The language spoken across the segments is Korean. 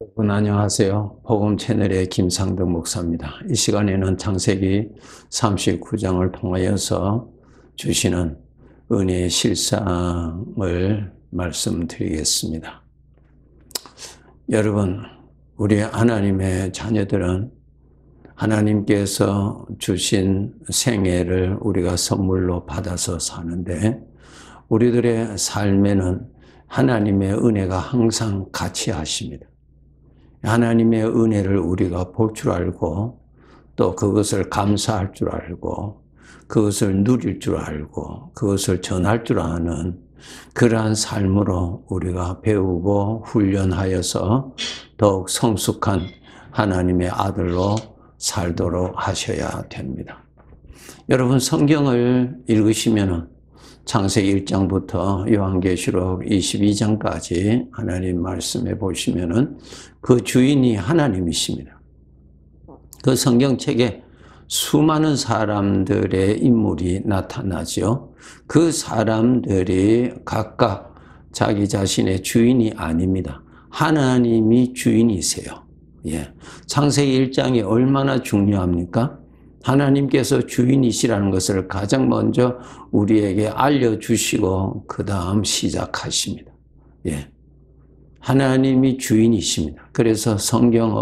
여러분 안녕하세요. 복음 채널의 김상덕 목사입니다. 이 시간에는 창세기 39장을 통하여서 주시는 은혜의 실상을 말씀드리겠습니다. 여러분, 우리 하나님의 자녀들은 하나님께서 주신 생애를 우리가 선물로 받아서 사는데, 우리들의 삶에는 하나님의 은혜가 항상 같이 하십니다. 하나님의 은혜를 우리가 볼 줄 알고, 또 그것을 감사할 줄 알고, 그것을 누릴 줄 알고, 그것을 전할 줄 아는 그러한 삶으로 우리가 배우고 훈련하여서 더욱 성숙한 하나님의 아들로 살도록 하셔야 됩니다. 여러분, 성경을 읽으시면 창세기 1장부터 요한계시록 22장까지 하나님 말씀해 보시면은 그 주인이 하나님이십니다. 그 성경책에 수많은 사람들의 인물이 나타나죠. 그 사람들이 각각 자기 자신의 주인이 아닙니다. 하나님이 주인이세요. 창세기 1장이 얼마나 중요합니까? 하나님께서 주인이시라는 것을 가장 먼저 우리에게 알려주시고 그 다음 시작하십니다. 하나님이 주인이십니다. 그래서 성경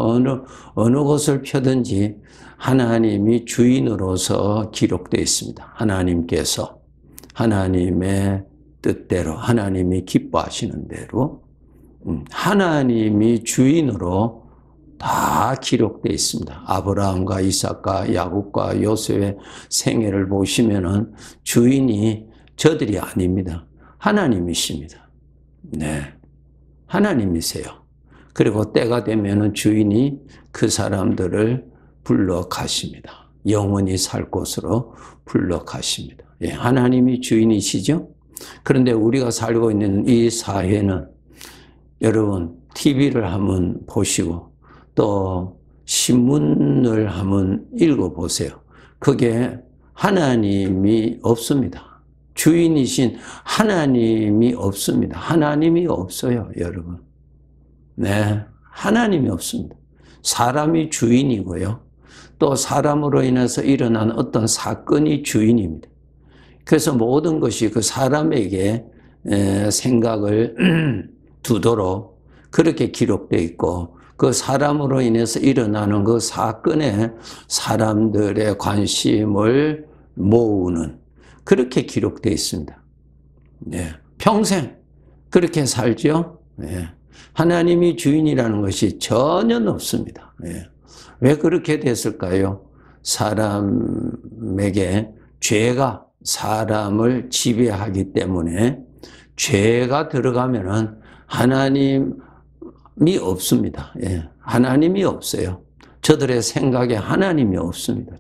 어느 곳을 펴든지 하나님이 주인으로서 기록되어 있습니다. 하나님께서 하나님의 뜻대로, 하나님이 기뻐하시는 대로 하나님이 주인으로 다 기록되어 있습니다. 아브라함과 이삭과 야곱과 요셉의 생애를 보시면은 주인이 저들이 아닙니다. 하나님이십니다. 하나님이세요. 그리고 때가 되면은 주인이 그 사람들을 불러 가십니다. 영원히 살 곳으로 불러 가십니다. 하나님이 주인이시죠? 그런데 우리가 살고 있는 이 사회는 여러분 TV를 한번 보시고 또 신문을 한번 읽어보세요. 그게 하나님이 없습니다. 주인이신 하나님이 없습니다. 하나님이 없어요, 여러분. 하나님이 없습니다. 사람이 주인이고요. 또 사람으로 인해서 일어난 어떤 사건이 주인입니다. 그래서 모든 것이 그 사람에게 생각을 두도록 그렇게 기록되어 있고, 그 사람으로 인해서 일어나는 그 사건에 사람들의 관심을 모으는, 그렇게 기록되어 있습니다. 평생 그렇게 살죠. 하나님이 주인이라는 것이 전혀 없습니다. 왜 그렇게 됐을까요? 사람에게 죄가 사람을 지배하기 때문에, 죄가 들어가면은 하나님이 없습니다. 하나님이 없어요. 저들의 생각에 하나님이 없습니다.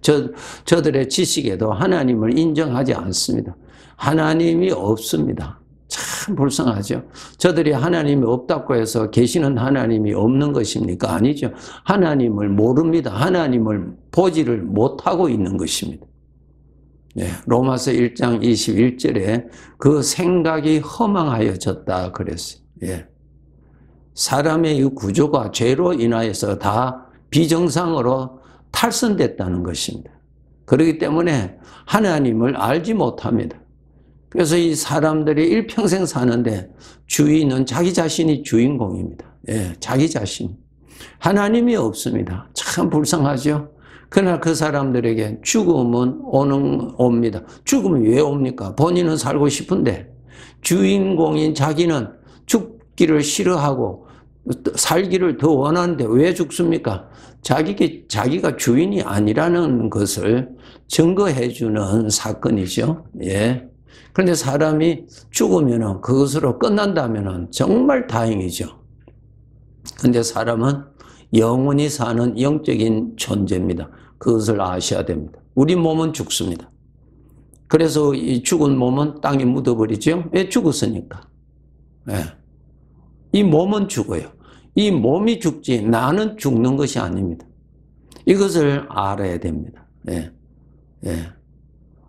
저들의 지식에도 하나님을 인정하지 않습니다. 하나님이 없습니다. 참 불쌍하죠. 저들이 하나님이 없다고 해서 계시는 하나님이 없는 것입니까? 아니죠. 하나님을 모릅니다. 하나님을 보지를 못하고 있는 것입니다. 로마서 1장 21절에 그 생각이 허망하여졌다 그랬어요. 사람의 이 구조가 죄로 인하여서 다 비정상으로 탈선됐다는 것입니다. 그렇기 때문에 하나님을 알지 못합니다. 그래서 이 사람들이 일평생 사는데 주인은 자기 자신이 주인공입니다. 자기 자신. 하나님이 없습니다. 참 불쌍하죠. 그러나 그 사람들에게 죽음은 옵니다. 죽음은 왜 옵니까? 본인은 살고 싶은데 주인공인 자기는 죽기를 싫어하고 살기를 더 원하는데 왜 죽습니까? 자기가 주인이 아니라는 것을 증거해 주는 사건이죠. 그런데 사람이 죽으면 그것으로 끝난다면 정말 다행이죠. 그런데 사람은 영원히 사는 영적인 존재입니다. 그것을 아셔야 됩니다. 우리 몸은 죽습니다. 그래서 이 죽은 몸은 땅에 묻어버리죠. 왜 죽었으니까? 이 몸은 죽어요. 이 몸이 죽지 나는 죽는 것이 아닙니다. 이것을 알아야 됩니다.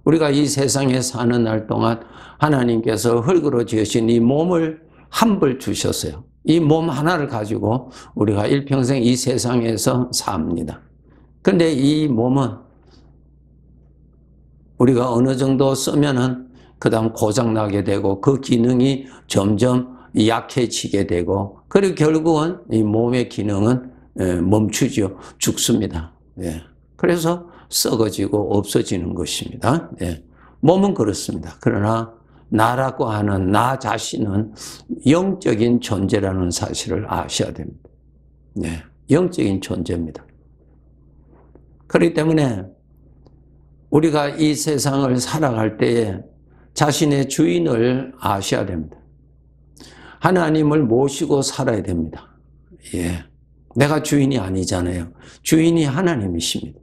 우리가 이 세상에 사는 날 동안 하나님께서 흙으로 지으신 이 몸을 한 벌 주셨어요. 이 몸 하나를 가지고 우리가 일평생 이 세상에서 삽니다. 그런데 이 몸은 우리가 어느 정도 쓰면은 그 다음 고장나게 되고 그 기능이 점점 약해지게 되고 그리고 결국은 이 몸의 기능은 멈추죠. 죽습니다. 그래서 썩어지고 없어지는 것입니다. 몸은 그렇습니다. 그러나 나라고 하는 나 자신은 영적인 존재라는 사실을 아셔야 됩니다. 영적인 존재입니다. 그렇기 때문에 우리가 이 세상을 살아갈 때에 자신의 주인을 아셔야 됩니다. 하나님을 모시고 살아야 됩니다. 내가 주인이 아니잖아요. 주인이 하나님이십니다.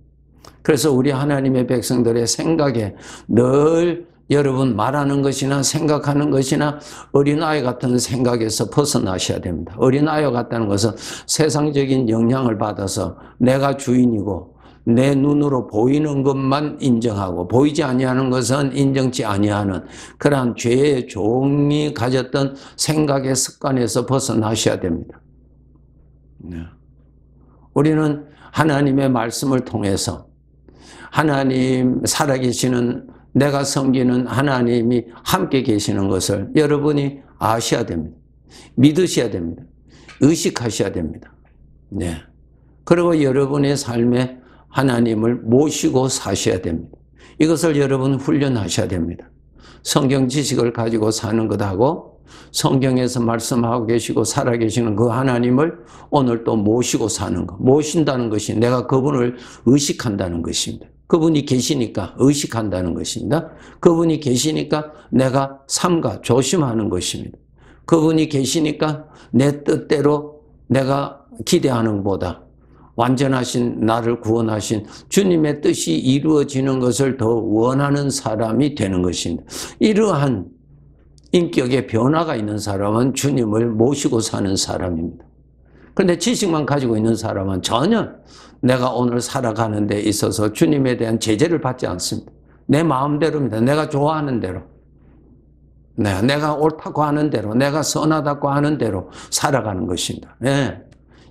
그래서 우리 하나님의 백성들의 생각에 늘 여러분 말하는 것이나 생각하는 것이나 어린아이 같은 생각에서 벗어나셔야 됩니다. 어린아이 같다는 것은 세상적인 영향을 받아서 내가 주인이고 내 눈으로 보이는 것만 인정하고 보이지 아니하는 것은 인정치 아니하는 그러한 죄의 종이 가졌던 생각의 습관에서 벗어나셔야 됩니다. 우리는 하나님의 말씀을 통해서 하나님 살아계시는 내가 섬기는 하나님이 함께 계시는 것을 여러분이 아셔야 됩니다. 믿으셔야 됩니다. 의식하셔야 됩니다. 그리고 여러분의 삶에 하나님을 모시고 사셔야 됩니다. 이것을 여러분 훈련하셔야 됩니다. 성경 지식을 가지고 사는 것하고 성경에서 말씀하고 계시고 살아계시는 그 하나님을 오늘 또 모시고 사는 것. 모신다는 것이 내가 그분을 의식한다는 것입니다. 그분이 계시니까 의식한다는 것입니다. 그분이 계시니까 내가 삼가 조심하는 것입니다. 그분이 계시니까 내 뜻대로 내가 기대하는 것보다 완전하신 나를 구원하신 주님의 뜻이 이루어지는 것을 더 원하는 사람이 되는 것입니다. 이러한 인격의 변화가 있는 사람은 주님을 모시고 사는 사람입니다. 그런데 지식만 가지고 있는 사람은 전혀 내가 오늘 살아가는 데 있어서 주님에 대한 제재를 받지 않습니다. 내 마음대로입니다. 내가 좋아하는 대로. 내가 옳다고 하는 대로, 내가 선하다고 하는 대로 살아가는 것입니다.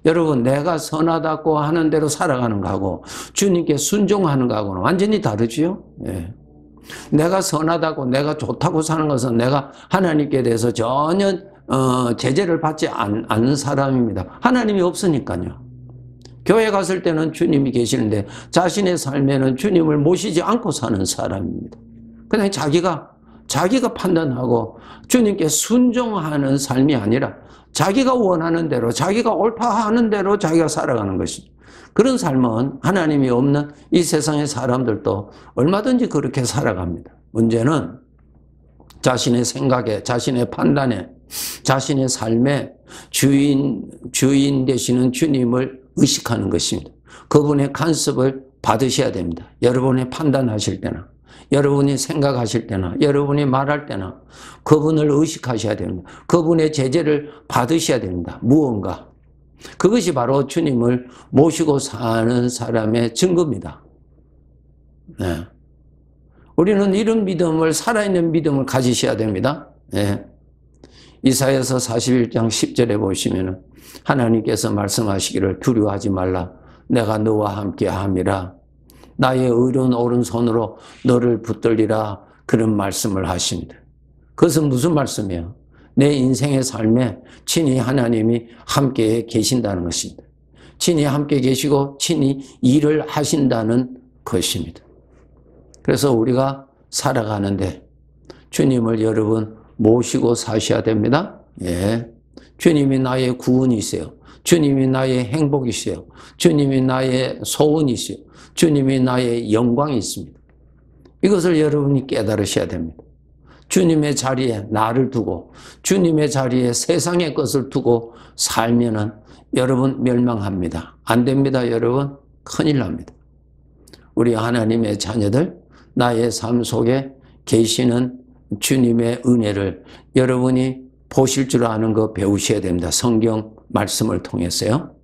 여러분, 내가 선하다고 하는 대로 살아가는 거하고 주님께 순종하는 거하고는 완전히 다르지요. 내가 선하다고, 내가 좋다고 사는 것은 내가 하나님께 대해서 전혀 제재를 받지 않는 사람입니다. 하나님이 없으니까요. 교회 갔을 때는 주님이 계시는데 자신의 삶에는 주님을 모시지 않고 사는 사람입니다. 그냥 자기가 판단하고 주님께 순종하는 삶이 아니라 자기가 원하는 대로, 자기가 옳다 하는 대로 자기가 살아가는 것이죠. 그런 삶은 하나님이 없는 이 세상의 사람들도 얼마든지 그렇게 살아갑니다. 문제는 자신의 생각에, 자신의 판단에, 자신의 삶에 주인 되시는 주님을 의식하는 것입니다. 그분의 간섭을 받으셔야 됩니다. 여러분이 판단하실 때나, 여러분이 생각하실 때나, 여러분이 말할 때나 그분을 의식하셔야 됩니다. 그분의 제재를 받으셔야 됩니다. 무언가. 그것이 바로 주님을 모시고 사는 사람의 증거입니다. 우리는 이런 믿음을, 살아있는 믿음을 가지셔야 됩니다. 이사야서 41장 10절에 보시면 하나님께서 말씀하시기를 두려워하지 말라. 내가 너와 함께 함이라. 나의 의로운 오른손으로 너를 붙들리라. 그런 말씀을 하십니다. 그것은 무슨 말씀이에요? 내 인생의 삶에 친히 하나님이 함께 계신다는 것입니다. 친히 함께 계시고 친히 일을 하신다는 것입니다. 그래서 우리가 살아가는데 주님을 여러분 모시고 사셔야 됩니다. 주님이 나의 구원이세요. 주님이 나의 행복이세요. 주님이 나의 소원이세요. 주님이 나의 영광이 있습니다. 이것을 여러분이 깨달으셔야 됩니다. 주님의 자리에 나를 두고 주님의 자리에 세상의 것을 두고 살면은 여러분 멸망합니다. 안 됩니다, 여러분. 큰일 납니다. 우리 하나님의 자녀들, 나의 삶 속에 계시는 주님의 은혜를 여러분이 보실 줄 아는 거 배우셔야 됩니다. 성경 말씀을 통해서요.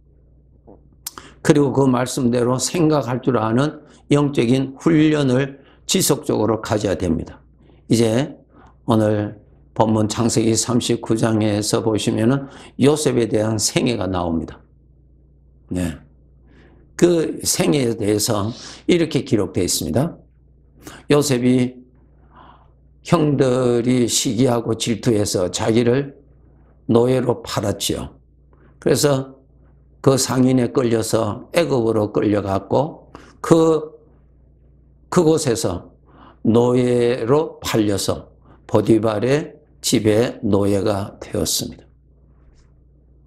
그리고 그 말씀대로 생각할 줄 아는 영적인 훈련을 지속적으로 가져야 됩니다. 이제 오늘 본문 창세기 39장에서 보시면은 요셉에 대한 생애가 나옵니다. 네. 그 생애에 대해서 이렇게 기록되어 있습니다. 요셉이 형들이 시기하고 질투해서 자기를 노예로 팔았지요. 그래서 그 상인에 끌려서 애굽으로 끌려갔고 그곳에서 노예로 팔려서 보디발의 집에 노예가 되었습니다.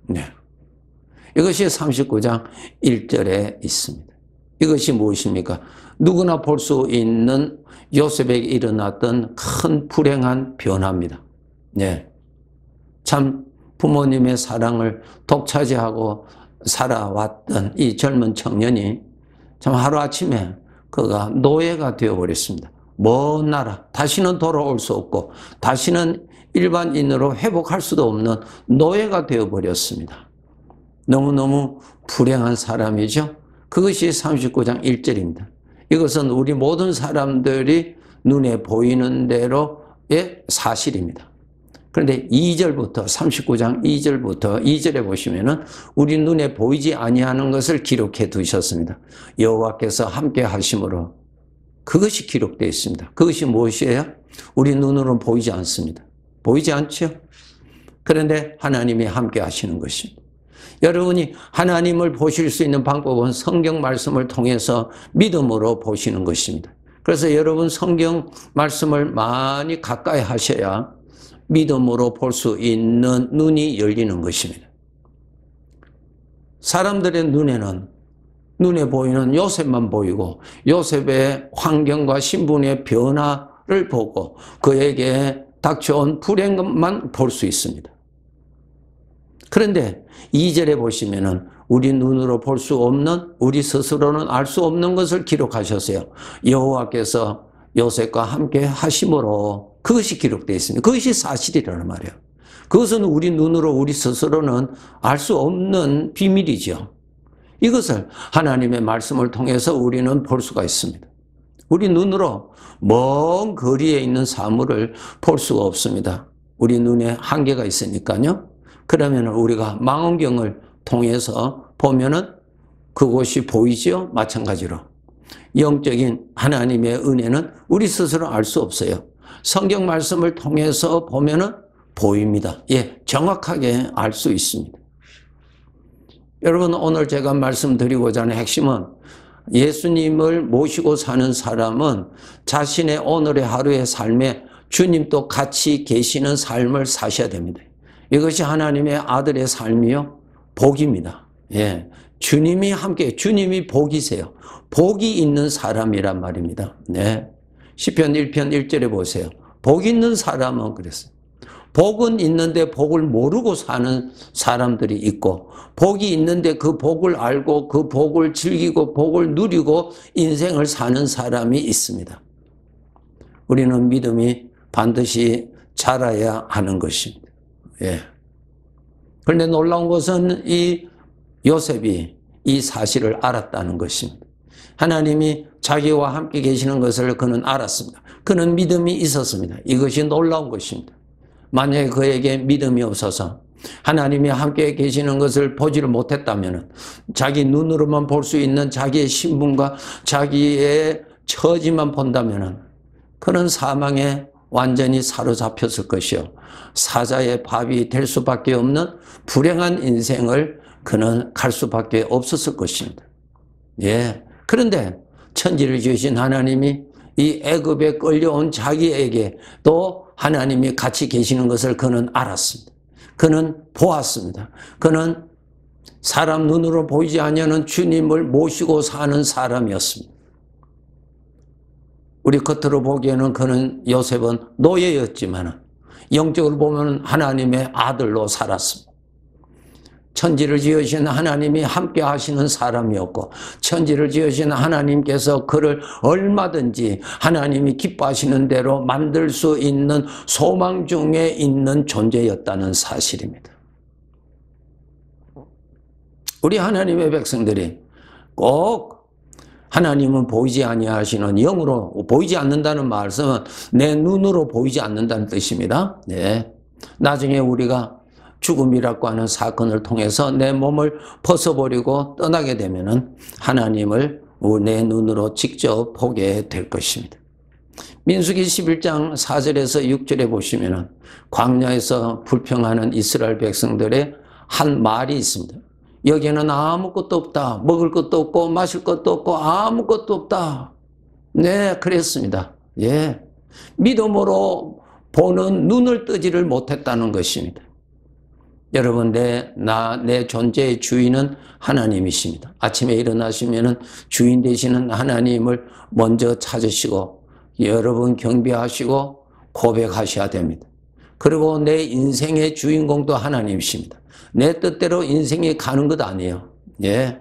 네. 이것이 39장 1절에 있습니다. 이것이 무엇입니까? 누구나 볼 수 있는 요셉에게 일어났던 큰 불행한 변화입니다. 네. 참 부모님의 사랑을 독차지하고 살아왔던 이 젊은 청년이 참 하루아침에 그가 노예가 되어버렸습니다. 먼 나라, 다시는 돌아올 수 없고 다시는 일반인으로 회복할 수도 없는 노예가 되어버렸습니다. 너무너무 불행한 사람이죠. 그것이 39장 1절입니다. 이것은 우리 모든 사람들이 눈에 보이는 대로의 사실입니다. 그런데 2절부터 39장 2절부터 2절에 보시면은 우리 눈에 보이지 아니하는 것을 기록해 두셨습니다. 여호와께서 함께 하심으로 그것이 기록되어 있습니다. 그것이 무엇이에요? 우리 눈으로는 보이지 않습니다. 보이지 않죠? 그런데 하나님이 함께 하시는 것입니다. 여러분이 하나님을 보실 수 있는 방법은 성경 말씀을 통해서 믿음으로 보시는 것입니다. 그래서 여러분 성경 말씀을 많이 가까이 하셔야 믿음으로 볼 수 있는 눈이 열리는 것입니다. 사람들의 눈에는 눈에 보이는 요셉만 보이고 요셉의 환경과 신분의 변화를 보고 그에게 닥쳐온 불행만 볼 수 있습니다. 그런데 2절에 보시면은 우리 눈으로 볼 수 없는, 우리 스스로는 알 수 없는 것을 기록하셨어요. 여호와께서 요셉과 함께 하심으로 그것이 기록되어 있습니다. 그것이 사실이라는 말이에요. 그것은 우리 눈으로 우리 스스로는 알 수 없는 비밀이죠. 이것을 하나님의 말씀을 통해서 우리는 볼 수가 있습니다. 우리 눈으로 먼 거리에 있는 사물을 볼 수가 없습니다. 우리 눈에 한계가 있으니까요. 그러면 우리가 망원경을 통해서 보면은 그곳이 보이죠? 마찬가지로. 영적인 하나님의 은혜는 우리 스스로 알 수 없어요. 성경 말씀을 통해서 보면은 보입니다. 예, 정확하게 알 수 있습니다. 여러분, 오늘 제가 말씀드리고자 하는 핵심은 예수님을 모시고 사는 사람은 자신의 오늘의 하루의 삶에 주님도 같이 계시는 삶을 사셔야 됩니다. 이것이 하나님의 아들의 삶이요, 복입니다. 예, 주님이 함께, 주님이 복이세요. 복이 있는 사람이란 말입니다. 네. 시편 1편 1절에 보세요. 복 있는 사람은 그랬어요. 복은 있는데 복을 모르고 사는 사람들이 있고, 복이 있는데 그 복을 알고 그 복을 즐기고 복을 누리고 인생을 사는 사람이 있습니다. 우리는 믿음이 반드시 자라야 하는 것입니다. 예. 그런데 놀라운 것은 이 요셉이 이 사실을 알았다는 것입니다. 하나님이 자기와 함께 계시는 것을 그는 알았습니다. 그는 믿음이 있었습니다. 이것이 놀라운 것입니다. 만약에 그에게 믿음이 없어서 하나님이 함께 계시는 것을 보지를 못했다면 자기 눈으로만 볼 수 있는 자기의 신분과 자기의 처지만 본다면 그는 사망에 완전히 사로잡혔을 것이요, 사자의 밥이 될 수밖에 없는 불행한 인생을 그는 갈 수밖에 없었을 것입니다. 예. 그런데 천지를 지으신 하나님이 이 애굽에 끌려온 자기에게 또 하나님이 같이 계시는 것을 그는 알았습니다. 그는 보았습니다. 그는 사람 눈으로 보이지 아니하는 주님을 모시고 사는 사람이었습니다. 우리 겉으로 보기에는 그는 요셉은 노예였지만 영적으로 보면 하나님의 아들로 살았습니다. 천지를 지으신 하나님이 함께 하시는 사람이었고, 천지를 지으신 하나님께서 그를 얼마든지 하나님이 기뻐하시는 대로 만들 수 있는 소망 중에 있는 존재였다는 사실입니다. 우리 하나님의 백성들이 꼭 하나님은 보이지 아니하시는 영으로 보이지 않는다는 말씀은 내 눈으로 보이지 않는다는 뜻입니다. 네. 나중에 우리가 죽음이라고 하는 사건을 통해서 내 몸을 벗어버리고 떠나게 되면은 하나님을 내 눈으로 직접 보게 될 것입니다. 민수기 11장 4절에서 6절에 보시면은 광야에서 불평하는 이스라엘 백성들의 한 말이 있습니다. 여기에는 아무것도 없다. 먹을 것도 없고 마실 것도 없고 아무것도 없다. 네, 그랬습니다. 예. 믿음으로 보는 눈을 뜨지를 못했다는 것입니다. 여러분, 내 존재의 주인은 하나님이십니다. 아침에 일어나시면은 주인 되시는 하나님을 먼저 찾으시고 여러분 경배하시고 고백하셔야 됩니다. 그리고 내 인생의 주인공도 하나님이십니다. 내 뜻대로 인생이 가는 것 아니에요. 예.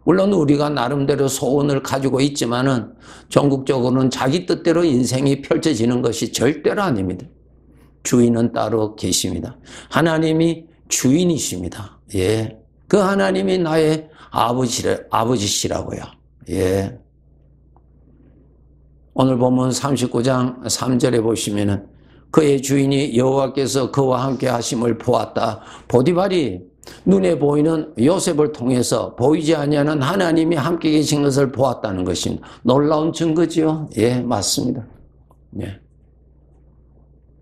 물론 우리가 나름대로 소원을 가지고 있지만은 전국적으로는 자기 뜻대로 인생이 펼쳐지는 것이 절대로 아닙니다. 주인은 따로 계십니다. 하나님이 주인이십니다. 예. 그 하나님이 나의 아버지시라고요. 예. 오늘 본문 39장 3절에 보시면은 그의 주인이 여호와께서 그와 함께 하심을 보았다. 보디발이 눈에 보이는 요셉을 통해서 보이지 아니하는 하나님이 함께 계신 것을 보았다는 것입니다. 놀라운 증거지요. 예, 맞습니다. 예.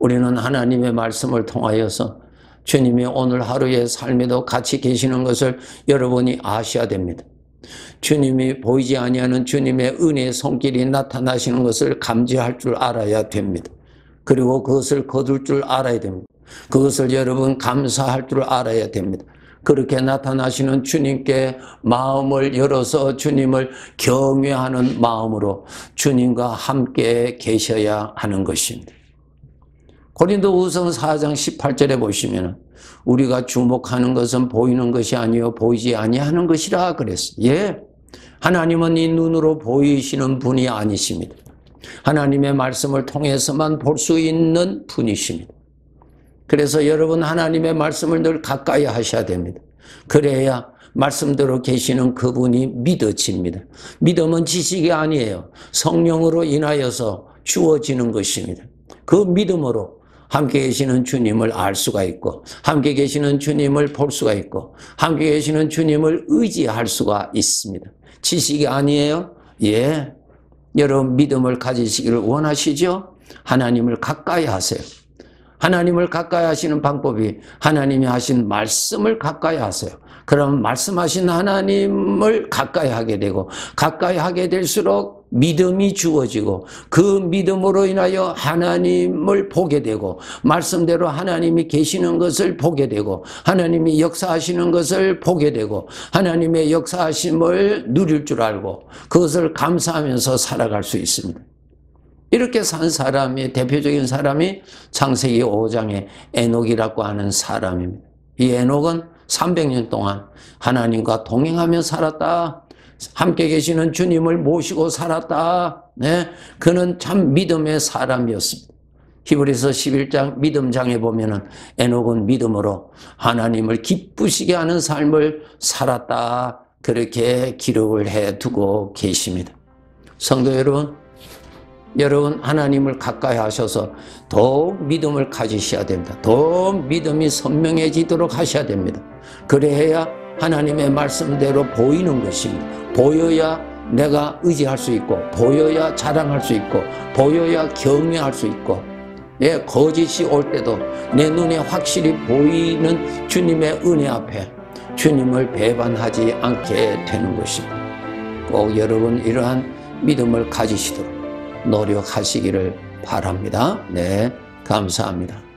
우리는 하나님의 말씀을 통하여서 주님이 오늘 하루의 삶에도 같이 계시는 것을 여러분이 아셔야 됩니다. 주님이 보이지 아니하는 주님의 은혜의 손길이 나타나시는 것을 감지할 줄 알아야 됩니다. 그리고 그것을 거둘 줄 알아야 됩니다. 그것을 여러분 감사할 줄 알아야 됩니다. 그렇게 나타나시는 주님께 마음을 열어서 주님을 경외하는 마음으로 주님과 함께 계셔야 하는 것입니다. 고린도후서 4장 18절에 보시면 우리가 주목하는 것은 보이는 것이 아니요 보이지 아니하는 것이라 그랬어요. 예, 하나님은 이 눈으로 보이시는 분이 아니십니다. 하나님의 말씀을 통해서만 볼 수 있는 분이십니다. 그래서 여러분 하나님의 말씀을 늘 가까이 하셔야 됩니다. 그래야 말씀대로 계시는 그분이 믿어집니다. 믿음은 지식이 아니에요. 성령으로 인하여서 주어지는 것입니다. 그 믿음으로 함께 계시는 주님을 알 수가 있고 함께 계시는 주님을 볼 수가 있고 함께 계시는 주님을 의지할 수가 있습니다. 지식이 아니에요? 예. 여러분 믿음을 가지시기를 원하시죠? 하나님을 가까이 하세요. 하나님을 가까이 하시는 방법이 하나님이 하신 말씀을 가까이 하세요. 그럼 말씀하신 하나님을 가까이 하게 되고 가까이 하게 될수록 믿음이 주어지고 그 믿음으로 인하여 하나님을 보게 되고 말씀대로 하나님이 계시는 것을 보게 되고 하나님이 역사하시는 것을 보게 되고 하나님의 역사하심을 누릴 줄 알고 그것을 감사하면서 살아갈 수 있습니다. 이렇게 산 사람이 대표적인 사람이 창세기 5장의 에녹이라고 하는 사람입니다. 이 에녹은 300년 동안 하나님과 동행하며 살았다. 함께 계시는 주님을 모시고 살았다. 네, 그는 참 믿음의 사람이었습니다. 히브리서 11장 믿음장에 보면은 에녹은 믿음으로 하나님을 기쁘시게 하는 삶을 살았다. 그렇게 기록을 해두고 계십니다. 성도 여러분 하나님을 가까이 하셔서 더욱 믿음을 가지셔야 됩니다. 더욱 믿음이 선명해지도록 하셔야 됩니다. 그래야 하나님의 말씀대로 보이는 것입니다. 보여야 내가 의지할 수 있고 보여야 자랑할 수 있고 보여야 경외할 수 있고 예, 거짓이 올 때도 내 눈에 확실히 보이는 주님의 은혜 앞에 주님을 배반하지 않게 되는 것입니다. 꼭 여러분 이러한 믿음을 가지시도록 노력하시기를 바랍니다. 네, 감사합니다.